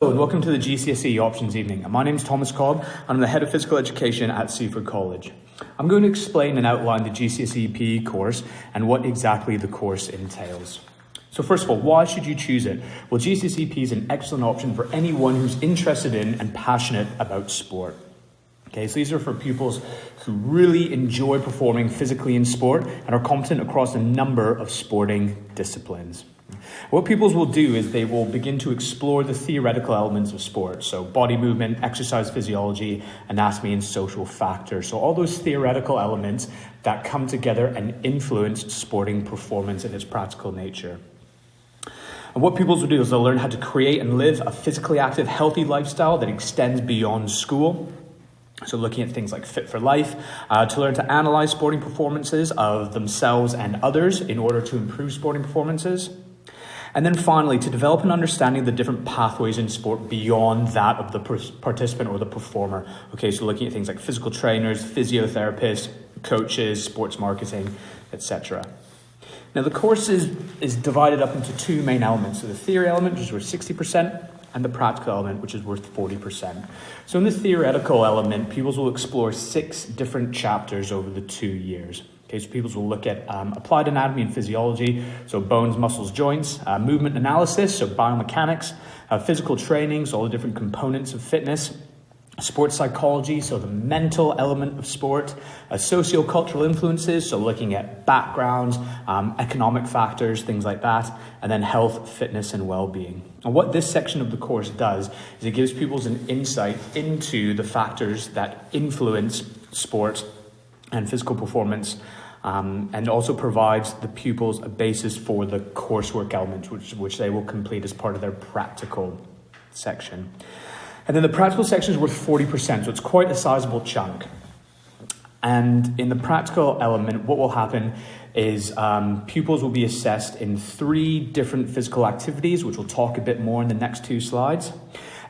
Hello and welcome to the GCSE Options Evening. My name is Thomas Cobb and I'm the Head of Physical Education at Seaford College. I'm going to explain and outline the GCSE PE course and what exactly the course entails. So first of all, why should you choose it? Well, GCSE PE is an excellent option for anyone who's interested in and passionate about sport. Okay, so these are for pupils who really enjoy performing physically in sport and are competent across a number of sporting disciplines. What pupils will do is they will begin to explore the theoretical elements of sport. So body movement, exercise physiology, anatomy, and social factors. So all those theoretical elements that come together and influence sporting performance in its practical nature. And what pupils will do is they'll learn how to create and live a physically active, healthy lifestyle that extends beyond school. So looking at things like Fit for Life, to learn to analyze sporting performances of themselves and others in order to improve sporting performances. And then finally, to develop an understanding of the different pathways in sport beyond that of the participant or the performer. Okay, so looking at things like physical trainers, physiotherapists, coaches, sports marketing, etc. Now the course is divided up into two main elements. So the theory element, which is worth 60%, and the practical element, which is worth 40%. So in the theoretical element, pupils will explore 6 different chapters over the 2 years. Okay, so pupils will look at applied anatomy and physiology, so bones, muscles, joints, movement analysis, so biomechanics, physical training, so all the different components of fitness, sports psychology, so the mental element of sport, socio-cultural influences, so looking at backgrounds, economic factors, things like that, and then health, fitness, and well-being. And what this section of the course does is it gives pupils an insight into the factors that influence sport and physical performance, and also provides the pupils a basis for the coursework elements, which they will complete as part of their practical section. And then the practical section is worth 40%, so it's quite a sizable chunk. And in the practical element, what will happen is pupils will be assessed in 3 different physical activities, which we'll talk a bit more in the next 2 slides.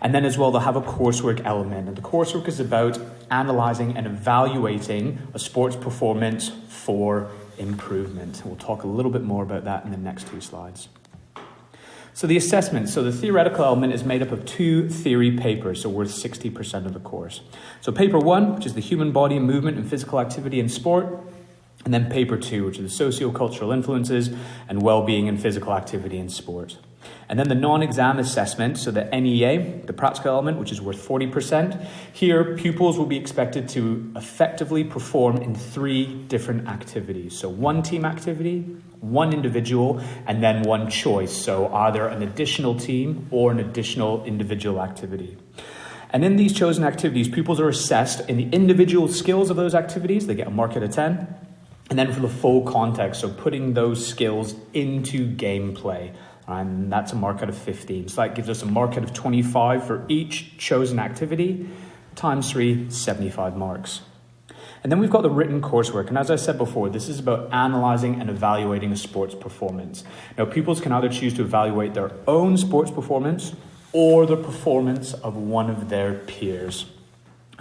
And then as well, they'll have a coursework element. And the coursework is about analysing and evaluating a sports performance for improvement. We'll talk a little bit more about that in the next 2 slides. So the assessment. So the theoretical element is made up of 2 theory papers, so worth 60% of the course. So paper 1, which is the human body and movement and physical activity in sport. And then paper 2, which is the socio-cultural influences and well-being and physical activity in sport. And then the non-exam assessment, so the NEA, the practical element, which is worth 40%. Here, pupils will be expected to effectively perform in 3 different activities. So 1 team activity, 1 individual, and then 1 choice. So either an additional team or an additional individual activity. And in these chosen activities, pupils are assessed in the individual skills of those activities. They get a mark out of 10. And then for the full context, so putting those skills into gameplay. And that's a mark out of 15. So that gives us a mark out of 25 for each chosen activity, times 3, 75 marks. And then we've got the written coursework. And as I said before, this is about analysing and evaluating a sports performance. Now, pupils can either choose to evaluate their own sports performance or the performance of one of their peers.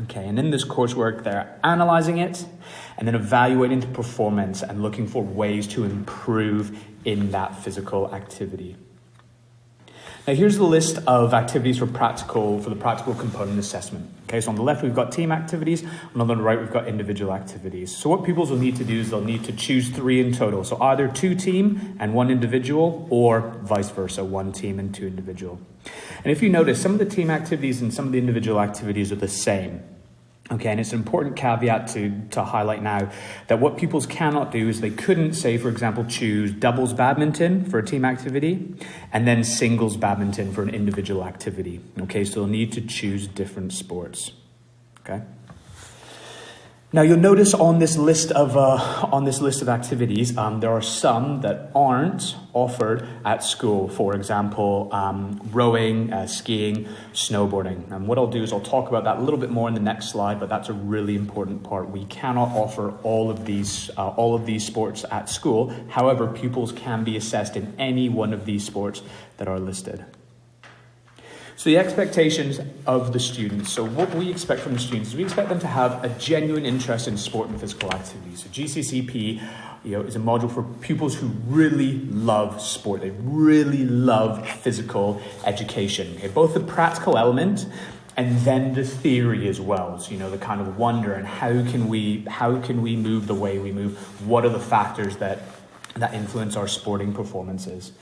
Okay, and in this coursework, they're analysing it and then evaluating the performance and looking for ways to improve in that physical activity. Now here's the list of activities for the practical component assessment. Okay, so on the left we've got team activities, and on the right we've got individual activities. So what pupils will need to do is they'll need to choose 3 in total. So either 2 team and 1 individual, or vice versa, 1 team and 2 individual. And if you notice, some of the team activities and some of the individual activities are the same. Okay, and it's an important caveat to highlight now that what pupils cannot do is they couldn't, say, for example, choose doubles badminton for a team activity and then singles badminton for an individual activity. Okay, so they'll need to choose different sports. Okay. Now you'll notice on this list of activities, there are some that aren't offered at school. For example, rowing, skiing, snowboarding. And what I'll do is I'll talk about that a little bit more in the next slide, but that's a really important part. We cannot offer all of these sports at school. However, pupils can be assessed in any one of these sports that are listed. So the expectations of the students. So what we expect from the students is we expect them to have a genuine interest in sport and physical activity. So GCSE PE is a module for pupils who really love sport. They really love physical education. Okay? Both the practical element and then the theory as well. So, the kind of wonder and how can we move the way we move? What are the factors that influence our sporting performances?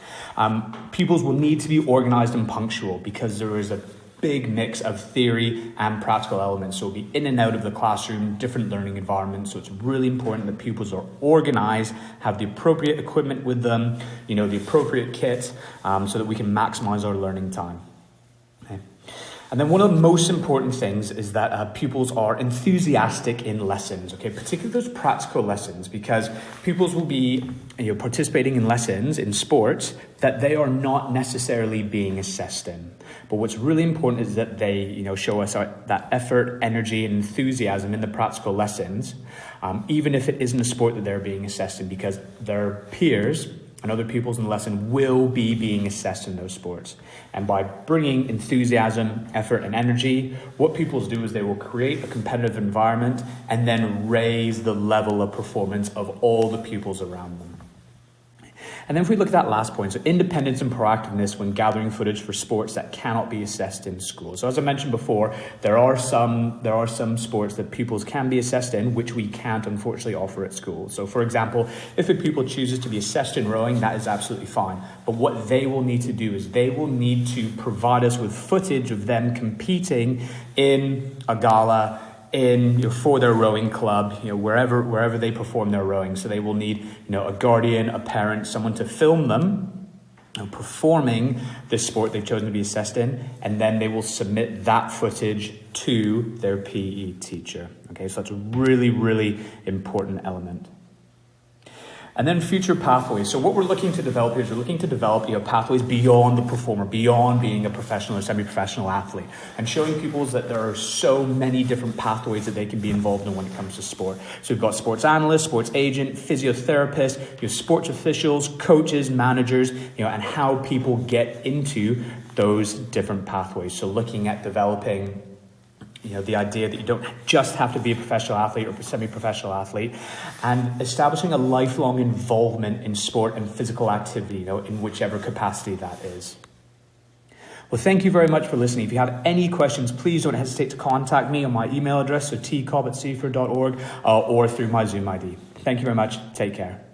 Pupils will need to be organized and punctual because there is a big mix of theory and practical elements. So we'll be in and out of the classroom, different learning environments. So it's really important that pupils are organized, have the appropriate equipment with them, the appropriate kit, so that we can maximize our learning time. Okay. And then one of the most important things is that pupils are enthusiastic in lessons, okay, particularly those practical lessons, because pupils will be participating in lessons in sports that they are not necessarily being assessed in. But what's really important is that they show us that effort, energy, and enthusiasm in the practical lessons, even if it isn't a sport that they're being assessed in, because their peers and other pupils in the lesson will be being assessed in those sports. And by bringing enthusiasm, effort, and energy, what pupils do is they will create a competitive environment and then raise the level of performance of all the pupils around them. And then if we look at that last point, so independence and proactiveness when gathering footage for sports that cannot be assessed in school. So as I mentioned before, there are some sports that pupils can be assessed in, which we can't unfortunately offer at school. So for example, if a pupil chooses to be assessed in rowing, that is absolutely fine. But what they will need to do is they will need to provide us with footage of them competing in a gala, for their rowing club, wherever they perform their rowing. So they will need, a guardian, a parent, someone to film them performing this sport they've chosen to be assessed in, and then they will submit that footage to their PE teacher. Okay, so that's a really, really important element. And then future pathways. So what we're looking to develop here is we're looking to develop pathways beyond the performer, beyond being a professional or semi-professional athlete, and showing pupils that there are so many different pathways that they can be involved in when it comes to sport. So we've got sports analysts, sports agent, physiotherapists, sports officials, coaches, managers, and how people get into those different pathways. So looking at developing the idea that you don't just have to be a professional athlete or a semi-professional athlete, and establishing a lifelong involvement in sport and physical activity, in whichever capacity that is. Well, thank you very much for listening. If you have any questions, please don't hesitate to contact me on my email address, so tcobb@seaford.org, or through my Zoom ID. Thank you very much. Take care.